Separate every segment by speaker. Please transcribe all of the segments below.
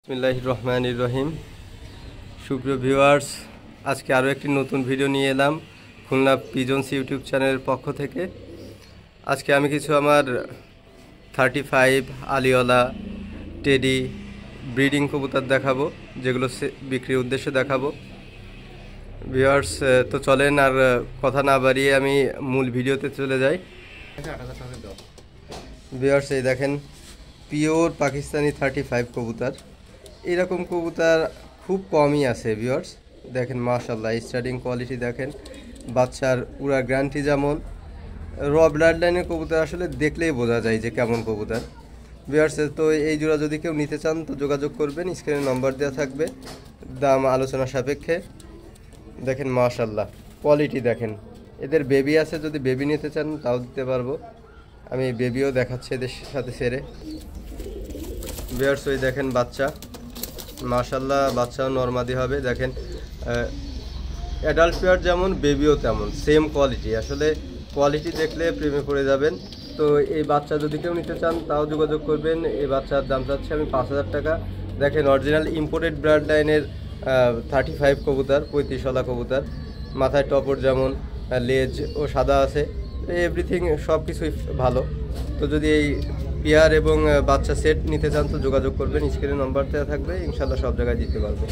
Speaker 1: বিসমিল্লাহির রহমানির রহিম। সুপ্রিয় ভিউয়ার্স, আজকে আরও একটি নতুন ভিডিও নিয়ে এলাম খুলনা পিজনস ইউটিউব চ্যানেলের পক্ষ থেকে। আজকে আমি কিছু আমার 35 আলিওয়ালা টেডি ব্রিডিং কবুতর দেখাবো, যেগুলো বিক্রির উদ্দেশ্যে দেখাবো। ভিউয়ার্স, তো চলেন আর কথা না বাড়িয়ে আমি মূল ভিডিওতে চলে যাই। ভিউয়ার্স, এই দেখেন পিওর পাকিস্তানি 35 কবুতর। এরকম কবুতর খুব কমই আছে ভিউয়ার্স। দেখেন মাশাআল্লাহ, স্টার্টিং কোয়ালিটি দেখেন, বাচ্চার পুরা গ্যারান্টি যেমন। র ব্লাড লাইনের কবুতর আসলে দেখলেই বোঝা যায় যে কেমন কবুতর। ভিউয়ার্স, তো এই জোড়া যদি কেউ নিতে চান তো যোগাযোগ করবেন, স্ক্রিনে নম্বর দেওয়া থাকবে, দাম আলোচনা সাপেক্ষে। দেখেন মাশাআল্লাহ কোয়ালিটি দেখেন। এদের বেবি আছে, যদি বেবি নিতে চান তাও দিতে পারবো। আমি বেবিও দেখাচ্ছি এদের সাথে সেরে। ভিউয়ার্স, ওই দেখেন বাচ্চা, মাশাআল্লাহ বাচ্চাও নরমাদি হবে। দেখেন অ্যাডাল্ট পেয়ার যেমন, বেবিও তেমন, সেম কোয়ালিটি। আসলে কোয়ালিটি দেখলে প্রেমে পড়ে যাবেন। তো এই বাচ্চা যদি কেউ নিতে চান তাও যোগাযোগ করবেন। এই বাচ্চার দাম চাচ্ছি আমি 5,000 টাকা। দেখেন অরিজিনাল ইম্পোর্টেড ব্রাড লাইনের 35 কবুতর, 35ওয়ালা কবুতর। মাথায় টপর যেমন, লেজ ও সাদা আছে, এভরিথিং সব কিছুই ভালো। তো যদি এই পেয়ার এবং বাচ্চা সেট নিতে চান তো যোগাযোগ করবেন, স্ক্রিনে নম্বর দেওয়া থাকবে, ইনশাল্লাহ সব জায়গায় দিতে পারবো।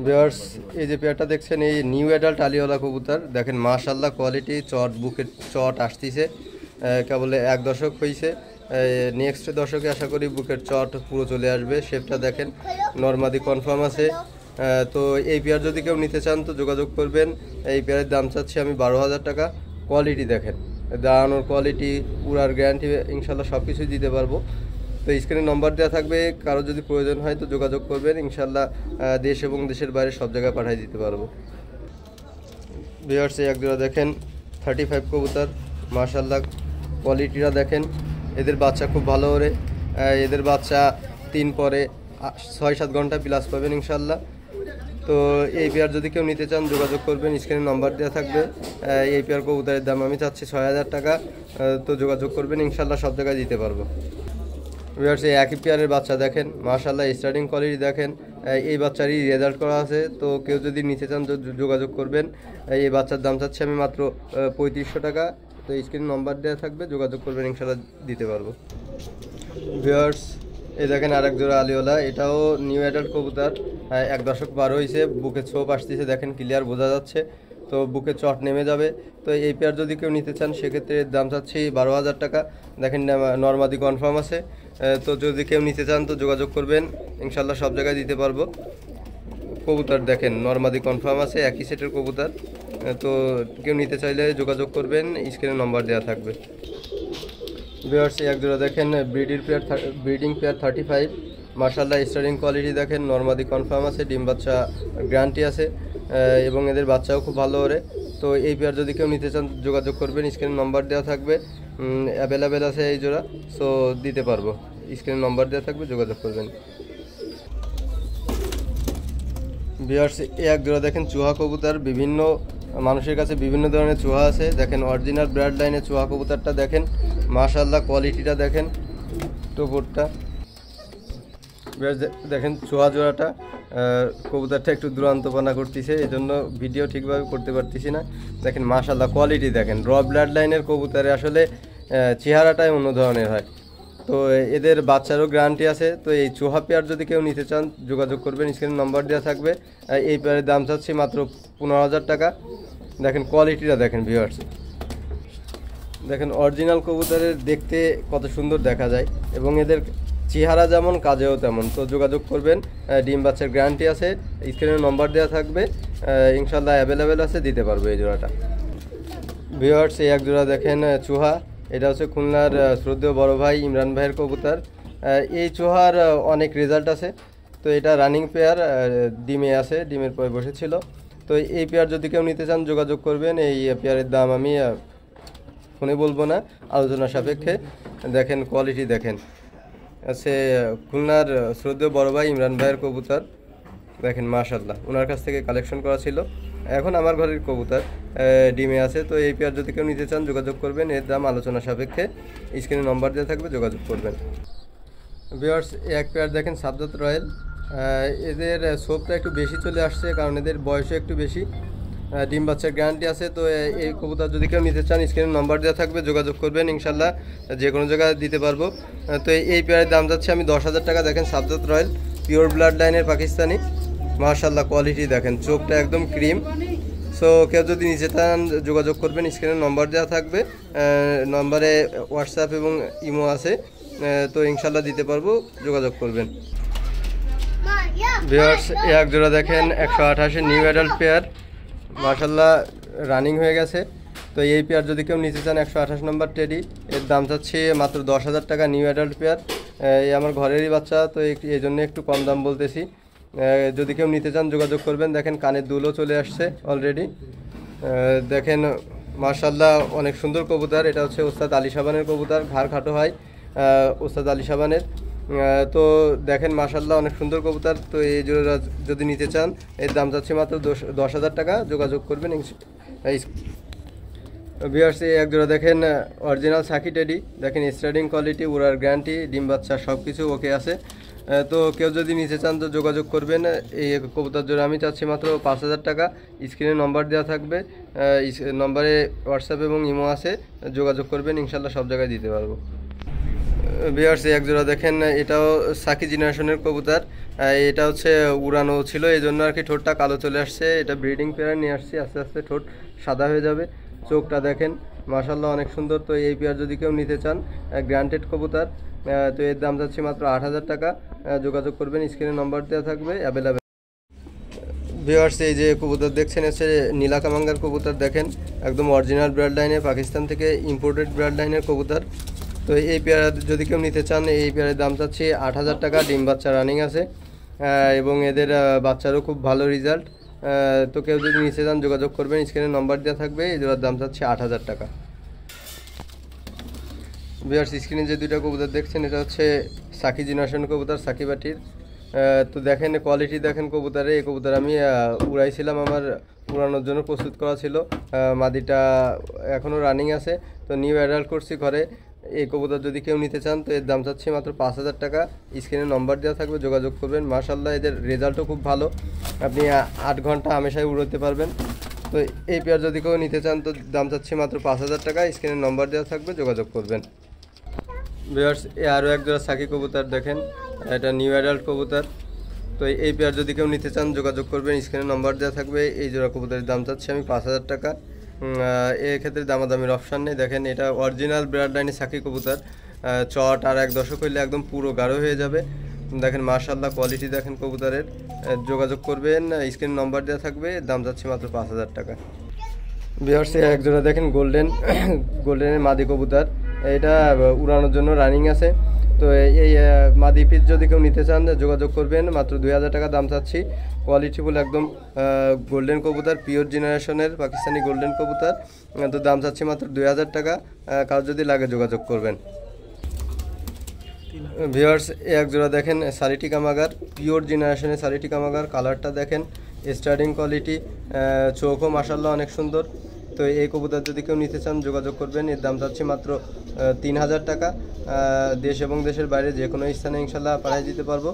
Speaker 1: ভিউয়ার্স, এই যে পেয়ারটা দেখছেন, এই নিউ অ্যাডাল্ট আলিওয়ালা কবুতর। দেখেন মাশাআল্লাহ কোয়ালিটি, চট বুকের চট আসতেছে, কেবল 1 দশক হয়েছে। নেক্সট দশকে আশা করি বুকের চট পুরো চলে আসবে। শেপটা দেখেন নরমাদি কনফার্ম আছে। তো এই পেয়ার যদি কেউ নিতে চান তো যোগাযোগ করবেন। এই পেয়ারের দাম চাচ্ছি আমি 12,000 টাকা। কোয়ালিটি দেখেন, দাঁড়ানোর কোয়ালিটি, পুরার গ্যারান্টি, ইনশাল্লাহ সব কিছুই দিতে পারবো। তো স্ক্রিনে নম্বর দেওয়া থাকবে, কারো যদি প্রয়োজন হয় তো যোগাযোগ করবেন, ইনশাল্লাহ দেশ এবং দেশের বাইরে সব জায়গায় পাঠিয়ে দিতে পারবো। ভিউয়ার্স, এক জোড়া দেখেন 35 কবুতর, মাশাআল্লাহ কোয়ালিটিটা দেখেন। এদের বাচ্চা খুব ভালো ওরে। এদের বাচ্চা 3 পরে 6-7 ঘন্টা প্লাস পাবেন ইনশাল্লাহ। তো এই পেয়ার যদি কেউ নিতে চান যোগাযোগ করবেন, স্ক্রিনে নম্বর দেওয়া থাকবে। এই পেয়ার কবুতরের দাম আমি চাচ্ছি 6,000 টাকা। তো যোগাযোগ করবেন, ইনশাল্লাহ সব জায়গায় দিতে পারবো। ভিউয়ার্স, এই একই পেয়ারের বাচ্চা দেখেন মাশাআল্লাহ, স্টার্টিং কোয়ালিটি দেখেন। এই বাচ্চারই রেজাল্ট করা আছে। তো কেউ যদি নিতে চান তো যোগাযোগ করবেন। এই বাচ্চার দাম চাচ্ছি আমি মাত্র 3500 টাকা। তো স্ক্রিনে নম্বর দেওয়া থাকবে, যোগাযোগ করবেন, ইনশাল্লাহ দিতে পারবো। ভিউয়ার্স, এই দেখেন আরেক জোড়া আলিওলা, এটাও নিউ অ্যাডাল্ট কবুতর। 1 দশক পার হয়েছে, বুকে ছোপ আসতেছে, দেখেন ক্লিয়ার বোঝা যাচ্ছে। তো বুকে চট নেমে যাবে। তো এই পেয়ার যদি কেউ নিতে চান সেক্ষেত্রে দাম চাচ্ছি 12,000 টাকা। দেখেন নরমাদি কনফার্ম আছে। তো যদি কেউ নিতে চান তো যোগাযোগ করবেন, ইনশাল্লাহ সব জায়গায় দিতে পারবো। কবুতর দেখেন নরমাদি কনফার্ম আছে, একই সেটের কবুতর। তো কেউ নিতে চাইলে যোগাযোগ করবেন, স্ক্রিনে নম্বর দেওয়া থাকবে। ভিউয়ার্স, এক জোড়া দেখেন ব্রিডিং পেয়ার 35, মাশাআল্লাহ স্টার্টিং কোয়ালিটি দেখেন, নরমাদি কনফার্ম আছে, ডিম বাচ্চা গ্যারান্টি আছে, এবং এদের বাচ্চাও খুব ভালো ওরে। তো এই পেয়ার যদি কেউ নিতে চান যোগাযোগ করবেন, স্ক্রিনে নম্বর দেওয়া থাকবে, অ্যাভেলেবেল আছে এই জোড়া, সো দিতে পারবো। স্ক্রিনে নম্বর দেওয়া থাকবে, যোগাযোগ করবেন। ভিউয়ার্স, এক জোড়া দেখেন চুহা কবুতর। বিভিন্ন মানুষের কাছে বিভিন্ন ধরনের চুহা আছে। দেখেন অরিজিনাল ব্রাড লাইনের চুহা কবুতরটা দেখেন, মাশাআল্লাহ কোয়ালিটিটা দেখেন, টোপরটা দেখেন। চুহা জোড়াটা, কবুতরটা একটু দুরন্তপনা করতেছে, এই জন্য ভিডিও ঠিকভাবে করতে পারতেছি না। দেখেন মাশাআল্লাহ কোয়ালিটি দেখেন। র ব্লাড লাইনের কবুতরে আসলে চেহারাটাই অন্য ধরনের হয়। তো এদের বাচ্চারও গ্যারান্টি আছে। তো এই চুহা পেয়ার যদি কেউ নিতে চান যোগাযোগ করবেন, স্ক্রিনে নম্বর দেওয়া থাকবে। এই পেয়ারের দাম চাচ্ছি মাত্র 15,000 টাকা। দেখেন কোয়ালিটিটা দেখেন ভিউয়ার্স, দেখেন অরিজিনাল কবুতরের দেখতে কত সুন্দর দেখা যায়, এবং এদের চেহারা যেমন কাজেও তেমন। তো যোগাযোগ করবেন, ডিম বাচ্চার গ্যারান্টি আছে, স্ক্রিনে নম্বর দেওয়া থাকবে, ইনশাল্লাহ অ্যাভেলেবেল আছে, দিতে পারবো এই জোড়াটা। ভিউয়ার্স, এই এক জোড়া দেখেন চুহা, এটা হচ্ছে খুলনার শ্রদ্ধেয় বড় ভাই ইমরান ভাইয়ের কবুতর। এই চুহার অনেক রেজাল্ট আছে। তো এটা রানিং পেয়ার, ডিমে আছে, ডিমের পরে বসেছিল। তো এই পেয়ার যদি কেউ নিতে চান যোগাযোগ করবেন। এই পেয়ারের দাম আমি ফোনে বলবো না, আলোচনা সাপেক্ষে। দেখেন কোয়ালিটি দেখেন, আছে খুলনার শ্রদ্ধেয় বড় ভাই ইমরান ভাইয়ের কবুতর। দেখেন মাশাআল্লাহ, ওনার কাছ থেকে কালেকশন করা ছিল। এখন আমার ঘরের কবুতর ডিমে আছে। তো এই পেয়ার যদি কেউ নিতে চান যোগাযোগ করবেন, এর দাম আলোচনা সাপেক্ষে, স্ক্রিনে নম্বর দেওয়া থাকবে, যোগাযোগ করবেন। ভিউয়ার্স, এক পেয়ার দেখেন সাবজাত রয়্যাল, এদের সোপটা একটু বেশি চলে আসছে কারণ এদের বয়সও একটু বেশি, ডিম বাচ্চার গ্যারান্টি আছে। তো এই কবুতর যদি কেউ নিতে চান স্ক্রিনে নম্বর দেওয়া থাকবে, যোগাযোগ করবেন, ইনশাল্লাহ যে কোনো জায়গায় দিতে পারবো। তো এই পেয়ারের দাম যাচ্ছে আমি 10,000 টাকা। দেখেন সাবজাত রয়্যাল, পিওর ব্লাড লাইনের পাকিস্তানি, মাশাল্লাহ কোয়ালিটি দেখেন, চোখটা একদম ক্রিম। সো কেউ যদি নিতে চান যোগাযোগ করবেন, স্ক্রিনে নম্বর দেওয়া থাকবে, নম্বরে হোয়াটসঅ্যাপ এবং ইমো আছে, তো ইনশাল্লাহ দিতে পারবো, যোগাযোগ করবেন। ভিউয়ার্স, এক জোড়া দেখেন 128 নিউ অ্যাডাল্ট পেয়ার, মাশাল্লাহ রানিং হয়ে গেছে। তো এই পেয়ার যদি কেউ নিতে চান 128 নম্বর টেডি, এর দাম চাচ্ছে মাত্র 10,000 টাকা। নিউ অ্যাডাল্ট পেয়ার, এই আমার ঘরেরই বাচ্চা, তো এই জন্য একটু কম দাম বলতেছি। যদি কেউ নিতে চান যোগাযোগ করবেন। দেখেন কানের দুলও চলে আসছে অলরেডি, দেখেন মাশাল্লাহ অনেক সুন্দর কবুতর। এটা হচ্ছে ওস্তাদ আলী সাবানের কবুতর, ঘাড় খাটো হয় ওস্তাদ আলী সাবানের। তো দেখেন মাশাল্লাহ অনেক সুন্দর কবুতর। তো এই জোড়া যদি নিতে চান এর দাম যাচ্ছে মাত্র 10,000 টাকা, যোগাযোগ করবেন। ভিউয়ার্স, এক জোড়া দেখেন অরিজিনাল সাকি টেডি, দেখেন স্টার্টিং কোয়ালিটি, উড়ার গ্যারান্টি, ডিম বাচ্চা সব কিছু ওকে আছে। তো কেউ যদি নিতে চান তো যোগাযোগ করবেন। এই কবুতর জোড়া আমি চাচ্ছি মাত্র 5,000 টাকা। স্ক্রিনে নম্বর দেওয়া থাকবে, নম্বরে হোয়াটসঅ্যাপ এবং ইমো আছে, যোগাযোগ করবেন, ইনশাল্লাহ সব জায়গায় দিতে পারবো। ভিউয়ার্স, এক জোড়া দেখেন, এটাও সাকি জেনারেশনের কবুতর, এটা হচ্ছে উড়ানো ছিল, এই জন্য আর কি ঠোঁটটা কালো চলে আসছে। এটা ব্রিডিং পেয়ার নিয়ে আসছি, আস্তে আস্তে ঠোঁট সাদা হয়ে যাবে। চোখটা দেখেন মাশাল্লাহ অনেক সুন্দর। তো এই পেয়ার যদি কেউ নিতে চান, গ্রান্টেড কবুতর, তো এর দাম যাচ্ছে মাত্র 8,000 টাকা, যোগাযোগ করবেন, স্ক্রিনে নম্বর দেওয়া থাকবে, অ্যাভেলেবেল। ভিউয়ার্স, এই যে কবুতর দেখছেন হচ্ছে নীলা কামাঙ্গার কবুতর, দেখেন একদম অরিজিনাল ব্রাড লাইনের, পাকিস্তান থেকে ইম্পোর্টেড ব্রাড লাইনের কবুতর। তো এই পেয়ার যদি কেউ নিতে চান, এই পেয়ারের দাম চাচ্ছি 8,000 টাকা। ডিম বাচ্চা রানিং আছে এবং এদের বাচ্চারও খুব ভালো রেজাল্ট। তো কেউ যদি নিতে চান যোগাযোগ করবেন, স্ক্রিনে নম্বর দেওয়া থাকবে। এই জোড়ার দাম চাচ্ছি 8,000 টাকা। ভিউয়ার্স, স্ক্রিনে যে দুইটা কবুতর দেখছেন এটা হচ্ছে সাকি জেনারেশন কবুতর, সাকি বাটির। তো দেখেন কোয়ালিটি দেখেন কবুতরে, এই কবুতর আমি উড়াইছিলাম, আমার উড়ানোর জন্য প্রস্তুত করা ছিল। মাদিটা এখনও রানিং আছে, তো নিউ অ্যাডাল্ট করছি ঘরে। এই কবুতর যদি কেউ নিতে চান তো এর দাম চাচ্ছি মাত্র 5,000 টাকা। স্ক্রিনে নম্বর দেওয়া থাকবে, যোগাযোগ করবেন। মাশাল্লাহ এদের রেজাল্টও খুব ভালো, আপনি 8 ঘন্টা হামেশাই উড়াতে পারবেন। তো এই পেয়ার যদি কেউ নিতে চান তো দাম চাচ্ছি মাত্র 5,000 টাকা। স্ক্রিনে নম্বর দেওয়া থাকবে, যোগাযোগ করবেন। ভিউয়ার্স, আরও এক জোড়া সাকি কবুতর দেখেন, এটা নিউ অ্যাডাল্ট কবুতর। তো এই পেয়ার যদি কেউ নিতে চান যোগাযোগ করবেন, স্ক্রিনে নম্বর দেওয়া থাকবে। এই জোড়া কবুতরের দাম চাচ্ছি আমি 5,000 টাকা। এক্ষেত্রে দামাদামির অপশান নেই। দেখেন এটা অরিজিনাল ব্রাড লাইনের সাকি কবুতর, চট আর 1 দশক হইলে একদম পুরো গাঢ় হয়ে যাবে। দেখেন মাশাল্লাহ কোয়ালিটি দেখেন কবুতরের, যোগাযোগ করবেন, স্ক্রিনে নম্বর দেওয়া থাকবে। দাম যাচ্ছে মাত্র 5,000 টাকা। ভিউয়ার্স, এক জোড়া দেখেন গোল্ডেনের মাদি কবুতর, এটা উড়ানোর জন্য রানিং আছে। তো এই মাদি পিস যদি কেউ নিতে চান যোগাযোগ করবেন, মাত্র 2,000 টাকা দাম চাচ্ছি। কোয়ালিটিফুল একদম গোল্ডেন কবুতর, পিওর জেনারেশনের পাকিস্তানি গোল্ডেন কবুতর, তো দাম চাচ্ছি মাত্র 2,000 টাকা। কারো যদি লাগে যোগাযোগ করবেন। ভিউয়ার্স, এক জোড়া দেখেন সারিটি কামাগার, পিওর জেনারেশনের সারিটি কামাগার, কালারটা দেখেন স্টার্টিং কোয়ালিটি, চোখও মাশাল্লাহ অনেক সুন্দর। তো এই কবুতর যদি কেউ নিতে চান যোগাযোগ করবেন, এর দাম চাচ্ছি মাত্র 3,000 টাকা। দেশ এবং দেশের বাইরে যে কোনো স্থানে ইনশাল্লাহ পাঠিয়ে দিতে পারবো,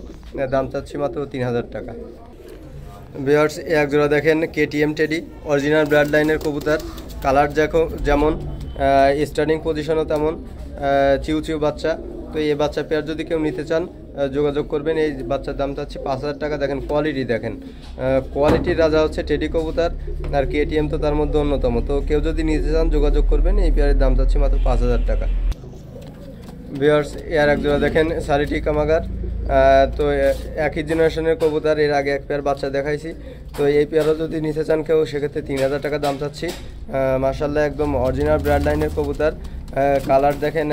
Speaker 1: দাম চাচ্ছি মাত্র 3,000 টাকা। ভিউয়ার্স, এক জোড়া দেখেন কেটিএম টেডি, অরিজিনাল ব্লাড লাইনের কবুতর, কালার যেমন স্টার্টিং পজিশনও তেমন, চিউ বাচ্চা। তো এই বাচ্চা পেয়ার যদি কেউ নিতে চান যোগাযোগ করবেন। এই বাচ্চার দাম চাচ্ছি 5,000 টাকা। দেখেন কোয়ালিটি দেখেন, কোয়ালিটির রাজা হচ্ছে টেডি কবুতর, আর কেটিএম তো তার মধ্যে অন্যতম। তো কেউ যদি নিতে চান যোগাযোগ করবেন। এই পেয়ারের দাম চাচ্ছি মাত্র 5,000 টাকা। ভিউয়ার্স, এর এক জোড়া দেখেন সারিটি কামাগার, তো একই জেনারেশনের কবুতর, এর আগে এক পেয়ার বাচ্চা দেখাইছি। তো এই পেয়ারও যদি নিতে চান কেউ সেক্ষেত্রে 3,000 টাকা দাম চাচ্ছি। মাশাল্লাহ একদম অরিজিনাল ব্রাড লাইনের কবুতর, কালার দেখেন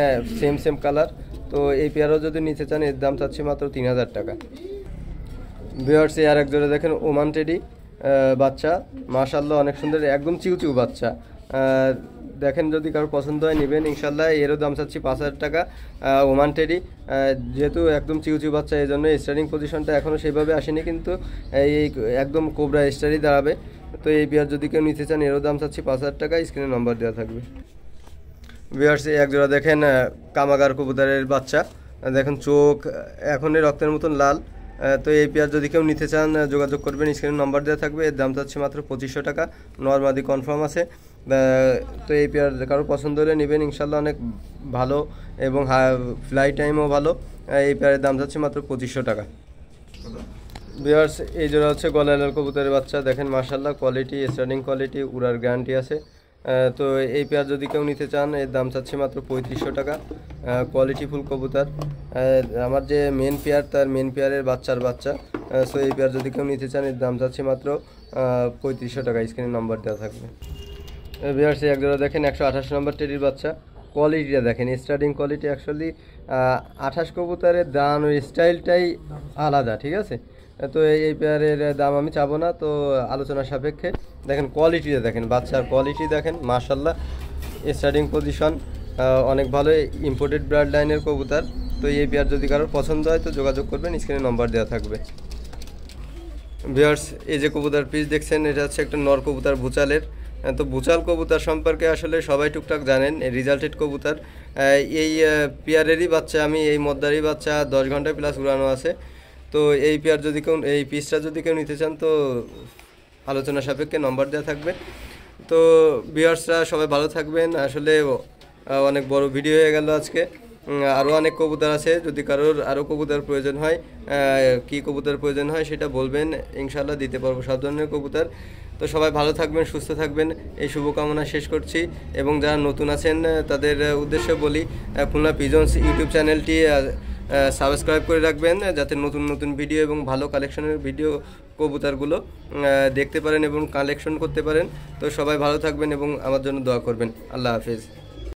Speaker 1: সেম কালার। তো এই পেয়ারও যদি নিতে চান এর দাম চাচ্ছি মাত্র 3,000 টাকা। ভিউয়ার্স, আর এক জোড়া দেখেন ওমান টেডি বাচ্চা, মাশাল্লাহ অনেক সুন্দর, একদম চিউ বাচ্চা। দেখেন যদি কারো পছন্দ হয় নেবেন ইনশাল্লাহ। এরও দাম চাচ্ছি 5,000 টাকা। ওমান টেডি যেহেতু একদম চিউ বাচ্চা, এই জন্য স্টার্টিং পজিশনটা এখনও সেইভাবে আসেনি, কিন্তু এই একদম কোবরা স্টারই দাঁড়াবে। তো এই পেয়ার যদি কেউ নিতে চান এরও দাম চাচ্ছি 5,000 টাকা, স্ক্রিনে নাম্বার দেওয়া থাকবে। ভিউয়ার্স এক জোড়া দেখেন কামাগার কবুতরের বাচ্চা, দেখেন চোখ এখনই রক্তের মতন লাল। তো এই পেয়ার যদি কেউ নিতে চান যোগাযোগ করবেন, স্ক্রিনে নাম্বার দেওয়া থাকবে। এর দাম চাচ্ছে মাত্র 2500 টাকা, নরমাদি কনফার্ম আছে। তো এই পেয়ার কারো পছন্দ হলে নেবেন, ইনশাল্লাহ অনেক ভালো এবং ফ্লাই টাইমও ভালো। এই পেয়ারের দাম চাচ্ছে মাত্র 2500 টাকা। ভিউয়ার্স এই জোড়া হচ্ছে গলা লাল কবুতরের বাচ্চা, দেখেন মাশাআল্লাহ কোয়ালিটি, স্টার্টিং কোয়ালিটি, উড়ার গ্যারান্টি আছে। তো এই পেয়ার যদি কেউ নিতে চান এর দাম চাচ্ছি মাত্র 3500 টাকা, কোয়ালিটি ফুল কবুতর। আমার যে মেন পেয়ার তার মেন পেয়ারের বাচ্চার বাচ্চা। সো এই পেয়ার যদি কেউ নিতে চান এর দাম চাচ্ছি মাত্র 3500 টাকা, স্ক্রিনে নাম্বার দেওয়া থাকবে। ভিউয়ার্স এক জোড়া দেখেন 128 নম্বর টেডির বাচ্চা, কোয়ালিটিটা দেখেন, স্টার্টিং কোয়ালিটি। অ্যাকচুয়ালি 28 কবুতরের দাম ওই স্টাইলটাই আলাদা, ঠিক আছে। তো এই পেয়ারের দাম আমি চাবো না, তো আলোচনা সাপেক্ষে। দেখেন কোয়ালিটিটা দেখেন, বাচ্চার কোয়ালিটি দেখেন মাশাআল্লাহ, স্টার্টিং পজিশন অনেক ভালো, ইম্পোর্টেড ব্লাড লাইনের কবুতর। তো এই পেয়ার যদি কারোর পছন্দ হয় তো যোগাযোগ করবেন, স্ক্রিনে নম্বর দেওয়া থাকবে। ভিউয়ার্স এই যে কবুতর পিস দেখছেন এটা হচ্ছে একটা নর কবুতর ভুচালের। তো ভুচাল কবুতর সম্পর্কে আসলে সবাই টুকটাক জানেন, রেজাল্টেড কবুতর। এই পেয়ারেরই বাচ্চা আমি, এই মদ্দারই বাচ্চা 10 ঘন্টা প্লাস উড়ানো আছে। তো এই পেয়ার যদি কেউ, এই পিসটা যদি কেউ নিতে চান তো আলোচনা সাপেক্ষে নম্বর দেওয়া থাকবে। তো ভিউয়ার্সরা সবাই ভালো থাকবেন। আসলে অনেক বড় ভিডিও হয়ে গেল আজকে, আরও অনেক কবুতর আছে, যদি কারোর আরও কবুতর প্রয়োজন হয়, কী কবুতর প্রয়োজন হয় সেটা বলবেন, ইনশাআল্লাহ দিতে পারবো সব ধরনের কবুতর। তো সবাই ভালো থাকবেন, সুস্থ থাকবেন, এই শুভকামনা শেষ করছি। এবং যারা নতুন আছেন তাদের উদ্দেশ্যে বলি, খুলনা পিজন্স ইউটিউব চ্যানেলটি সাবস্ক্রাইব করে রাখবেন, যাতে নতুন নতুন ভিডিও এবং ভালো কালেকশনের ভিডিও কবুতরগুলো দেখতে পারেন এবং কালেকশন করতে পারেন। তো সবাই ভালো থাকবেন এবং আমার জন্য দোয়া করবেন। আল্লাহ হাফেজ।